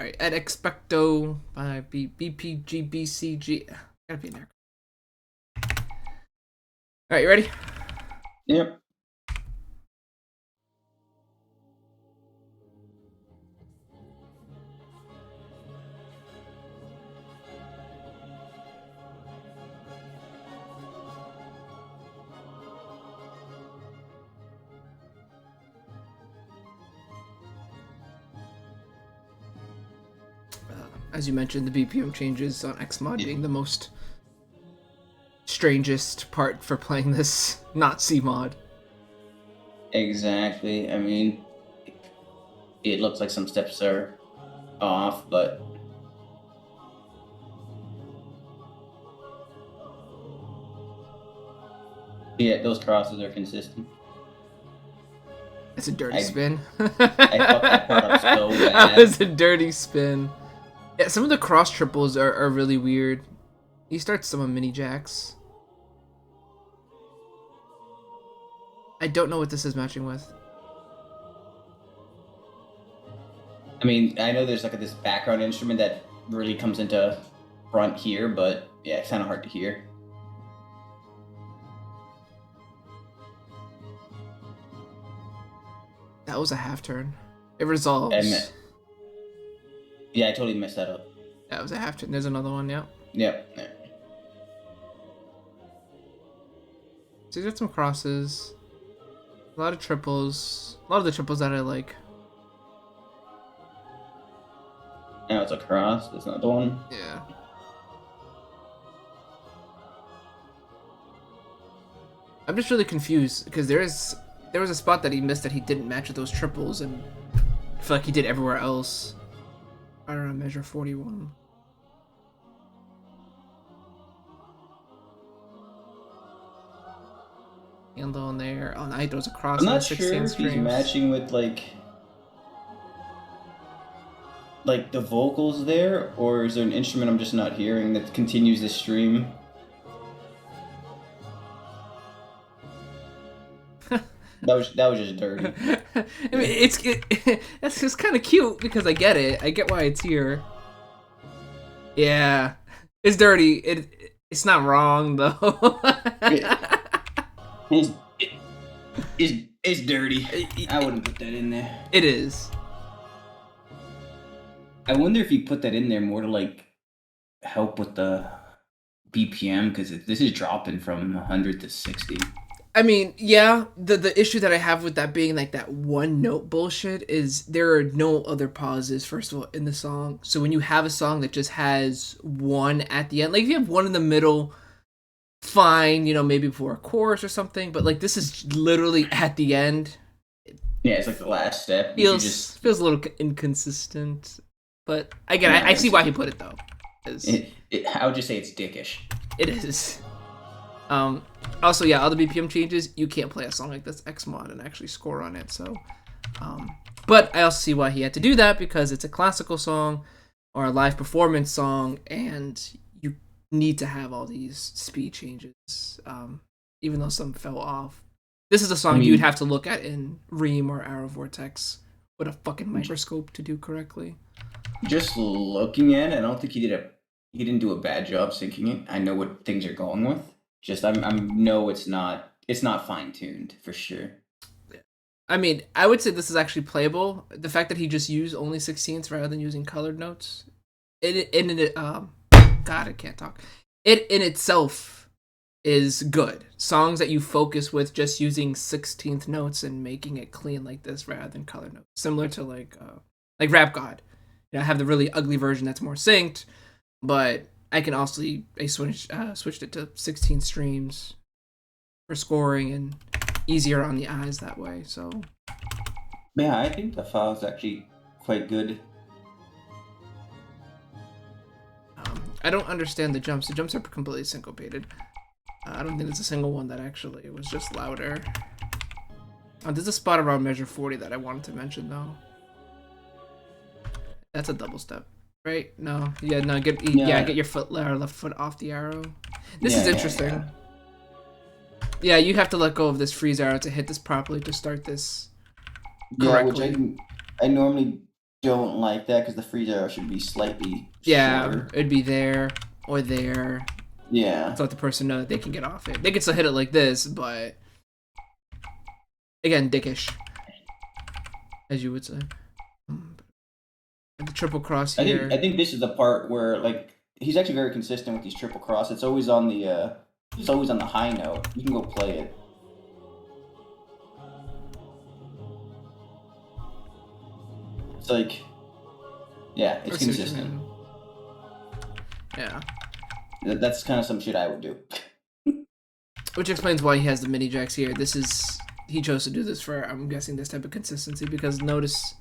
Alright, at Expecto by bpgbcg. Gotta be in there. Alright, you ready? Yep. As you mentioned, the BPM changes on Xmod being the most strangest part for playing this not C mod. Exactly. I mean, it looks like some steps are off, but yeah, those crosses are consistent. That's a dirty I spin. I fucked that part up so That was bad. a dirty spin. Yeah, some of the cross triples are really weird. He starts some of mini jacks. I don't know what this is matching with. I mean, I know there's like this background instrument that really comes into front here, but yeah, it's kind of hard to hear. That was a half turn. It I resolves. meant, yeah, I totally messed that up. That was a half turn. There's another one, yeah. Yep. So he's got some crosses. A lot of triples. A lot of the triples that I like. Now it's a cross. There's another one. Yeah. I'm just really confused because there was a spot that he missed that he didn't match with those triples, and I feel like he did everywhere else. I don't know, measure 41. Handle in there. Oh, now he throws a cross I'm on the not 16 sure if he's strings. matching with like the vocals there, or is there an instrument I'm just not hearing that continues the stream? That was just dirty. I mean, that's just kind of cute because I get it. I get why it's here. Yeah, it's dirty. It's not wrong though. It's, it's dirty. I wouldn't put that in there. It is. I wonder if you put that in there more to like help with the BPM, because this is dropping from 100 to 60. I mean, yeah, the issue that I have with that being like that one note bullshit is there are no other pauses, first of all, in the song. So when you have a song that just has one at the end, like if you have one in the middle, fine, maybe before a chorus or something, but like this is literally at the end. Yeah, it's like the last step. Feels a little inconsistent, but again, Yeah, I see why he put it though. I would just say it's dickish. It is. Also, yeah, all the BPM changes, you can't play a song like this Xmod and actually score on it. So, but I also see why he had to do that because it's a classical song or a live performance song, and you need to have all these speed changes. Even though some fell off, this is a song you'd have to look at in Ream or Arrow Vortex with a fucking microscope to do correctly. Just looking at it, I don't think he didn't do a bad job syncing it. I know what things are going with. Just I'm no, it's not fine tuned for sure. I mean, I would say this is actually playable. The fact that he just used only 16ths rather than using colored notes, God, I can't talk. It in itself is good. Songs that you focus with just using 16th notes and making it clean like this rather than colored notes, similar to like Rap God. I have the really ugly version that's more synced, but I can also switched it to 16 streams for scoring and easier on the eyes that way. So Yeah, I think the file is actually quite good. I don't understand the jumps. The jumps are completely syncopated. I don't think there's a single one that actually was just louder. There's a spot around measure 40 that I wanted to mention though. That's a double step. Right? No. Yeah, no, get your foot left foot off the arrow. This is interesting. Yeah, you have to let go of this freeze arrow to hit this properly to start this correctly. Yeah, which I normally don't like that because the freeze arrow should be slightly Yeah, shorter. it'd be there or there. Yeah. To let the person know that they can get off it. They can still hit it like this, but again, dickish, as you would say. The triple cross here. I think this is the part where like he's actually very consistent with these triple cross. It's always on the high note. You can go play it. It's like, yeah, it's consistent. Yeah. That's kind of some shit I would do. Which explains why he has the mini jacks here. He chose to do this for, I'm guessing, this type of consistency, because notice,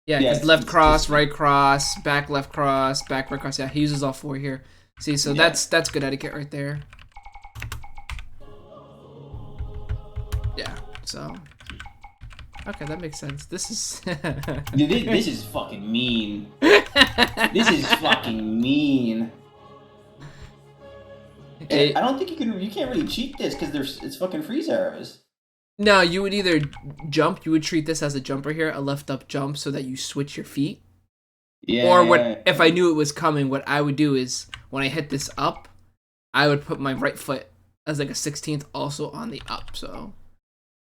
because left cross, right cross, back left cross, back right cross. Yeah, he uses all 4 here. See, so that's good etiquette right there. Yeah, so okay, that makes sense. This is this is fucking mean. This is fucking mean. I don't think you can't really cheat this because it's fucking freeze arrows. No, you would either jump. You would treat this as a jumper here, a left up jump, so that you switch your feet. Yeah. Or if I knew it was coming, what I would do is when I hit this up, I would put my right foot as like a 16th also on the up. So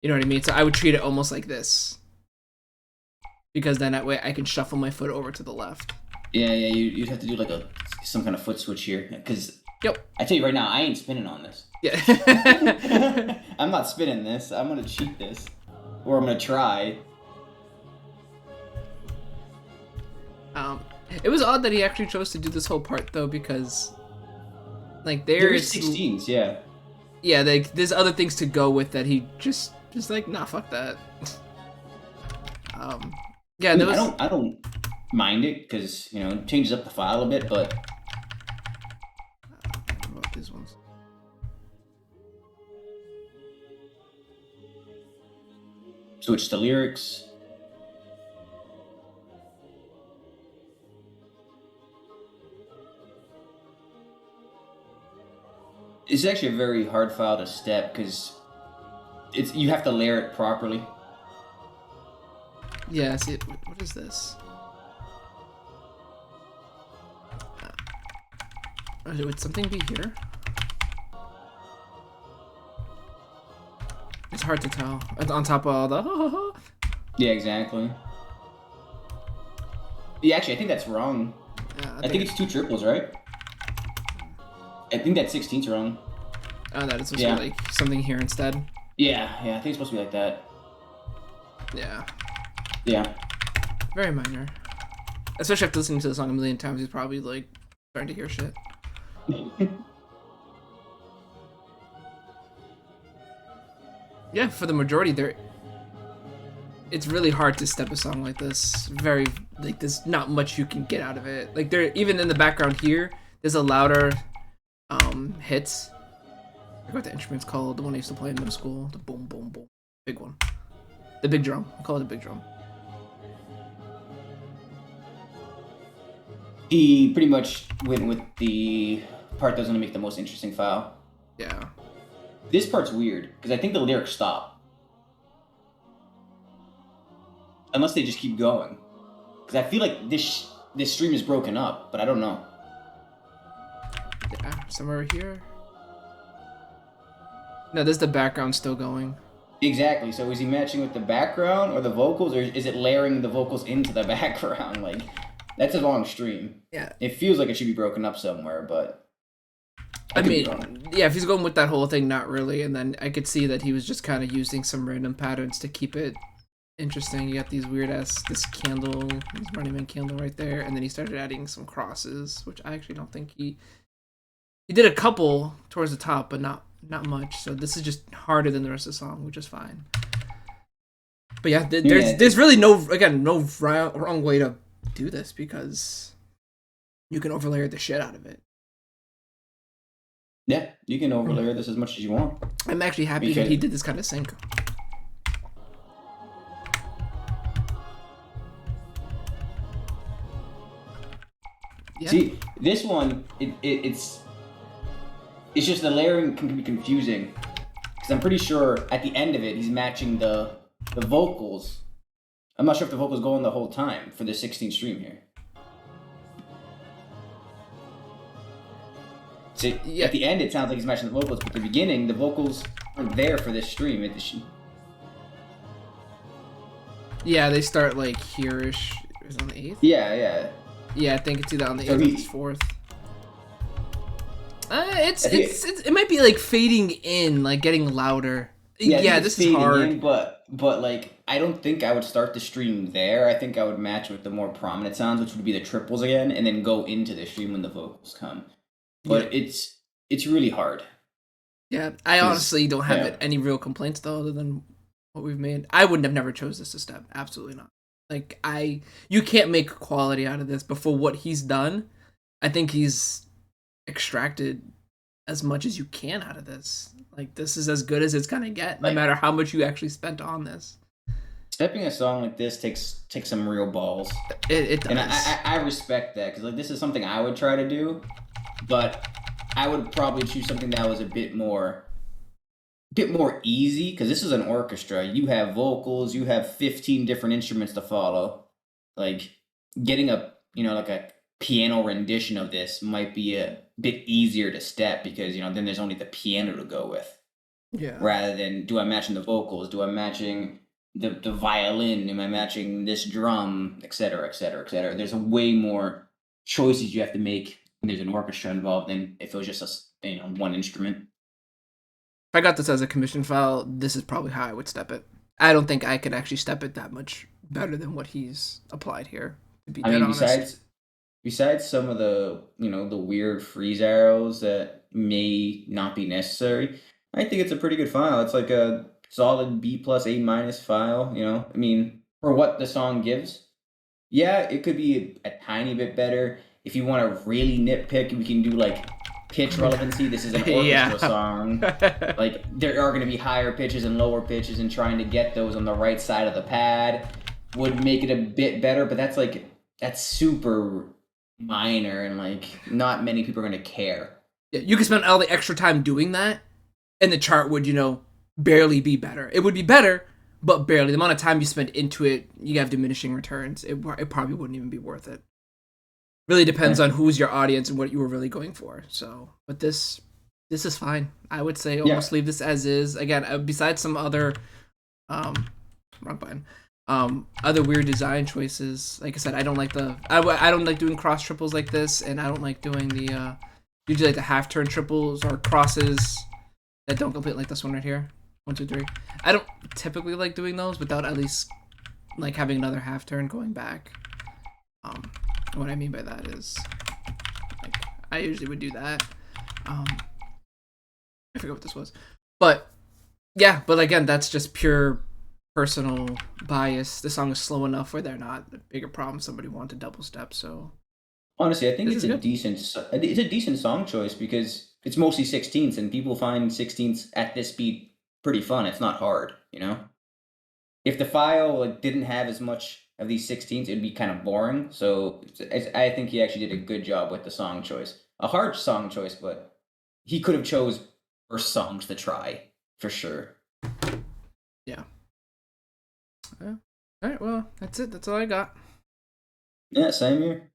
you know what I mean. So I would treat it almost like this, because then that way I can shuffle my foot over to the left. Yeah. You'd have to do like some kind of foot switch here because. Yep. I tell you right now, I ain't spinning on this. Yeah. I'm not spinning this. I'm gonna cheat this, or I'm gonna try. It was odd that he actually chose to do this whole part though, because like there's 16s, yeah. Yeah, like there's other things to go with that he just like nah, fuck that. Yeah, there was... I don't mind it because it changes up the file a bit, but. What about these ones? Switch to lyrics. It's actually a very hard file to step because you have to layer it properly. Yeah, see, what is this? Would something be here? It's hard to tell. It's on top of all the... Yeah, exactly. Yeah, actually, I think that's wrong. Yeah, I think it's 2 triples, right? I think that 16's wrong. Oh, that is supposed to be like something here instead. Yeah, I think it's supposed to be like that. Yeah. Yeah. Very minor. Especially after listening to the song a million times, he's probably like starting to hear shit. Yeah, for the majority it's really hard to step a song like this. Very, like, there's not much you can get out of it. Like, even in the background here, there's a louder hits. I forgot what the instrument's called, the one I used to play in middle school. The boom, boom, boom. Big one. The big drum. I call it a big drum. He pretty much went with the part that's going to make the most interesting file. Yeah. This part's weird, because I think the lyrics stop. Unless they just keep going. Because I feel like this stream is broken up, but I don't know. Yeah, somewhere here. No, this is the background still going. Exactly, so is he matching with the background or the vocals, or is it layering the vocals into the background? Like, that's a long stream. Yeah. It feels like it should be broken up somewhere, but... I mean, yeah, if he's going with that whole thing, not really. And then I could see that he was just kind of using some random patterns to keep it interesting. You got these weird-ass, this candle, this Running Man candle right there. And then he started adding some crosses, which I actually don't think he did a couple towards the top, but not much. So this is just harder than the rest of the song, which is fine. But yeah, there's really no wrong way to do this, because you can overlay the shit out of it. Yeah, you can overlay this as much as you want. I'm actually happy that he did this kind of sync. Yeah. See, this one, it's just the layering can be confusing, because I'm pretty sure at the end of it he's matching the vocals I'm not sure if the vocals go on the whole time for the 16 stream here. See, Yeah, at the end, it sounds like he's matching the vocals, but at the beginning, the vocals aren't there for this stream. yeah, they start like here-ish. Is it on the 8th? Yeah, yeah. Yeah, I think it's either on the 8th So or the 4th. It might be like fading in, like getting louder. Yeah, I think Yeah, it's this is fading hard. in, but like I don't think I would start the stream there. I think I would match with the more prominent sounds, which would be the triples again, and then go into the stream when the vocals come. Yeah, But it's really hard yeah. I because honestly don't have yeah, any real complaints though, other than what we've made. I would have never chose this to step. Absolutely not. Like you can't make quality out of this. But for what he's done, I think he's extracted as much as you can out of this. Like this is as good as it's gonna get, no like matter how much you actually spent on this. stepping a song like this takes some real balls, It and does. I respect that because like this is something I would try to do, but I would probably choose something that was a bit more easy because this is an orchestra. You have vocals, you have 15 different instruments to follow. Like getting a like a piano rendition of this might be a bit easier to step because then there's only the piano to go with Yeah. rather than do I matching the vocals, do I matching the violin, am I matching this drum, etc., etc., etc. There's a way more choices you have to make when there's an orchestra involved than if it was just one instrument. If I got this as a commission file, this is probably how I would step it. I don't think I could actually step it that much better than what he's applied here, to be I dead mean, honest. besides some of the the weird freeze arrows that may not be necessary, I think it's a pretty good file. It's like a solid B plus A minus file. I mean, for what the song gives, yeah, it could be a tiny bit better. If you want to really nitpick, we can do like pitch relevancy. This is an orchestra Yeah. song. Like there are going to be higher pitches and lower pitches, and trying to get those on the right side of the pad would make it a bit better. But that's super minor, and like not many people are going to care. Yeah, you could spend all the extra time doing that, and the chart would, barely be better. It would be better, but barely. The amount of time you spend into it, you have diminishing returns. It probably wouldn't even be worth it. Really depends Yeah, on who's your audience and what you were really going for. So, but this is fine. I would say yeah. almost leave this as is. Again, besides some other um wrong button. Other weird design choices. Like I said, I don't like I don't like doing cross triples like this, and I don't like doing the usually like the half turn triples or crosses that don't complete like this one right here. 1, 2, 3. I don't typically like doing those without at least like having another half turn going back. Um, what I mean by that is like I usually would do that. Um, I forget what this was, but yeah, but again, that's just pure personal bias. The song is slow enough where they're not a bigger problem. Somebody wanted double step, so Honestly, I think this is good. it's a decent song choice because it's mostly 16ths, and people find 16ths at this speed pretty fun. It's not hard. If the file like didn't have as much of these 16ths, it'd be kind of boring. So I think he actually did a good job with the song choice. A hard song choice, but he could have chose worse songs to try for sure. Yeah. Yeah. All right. Well, that's it. That's all I got. Yeah, same here.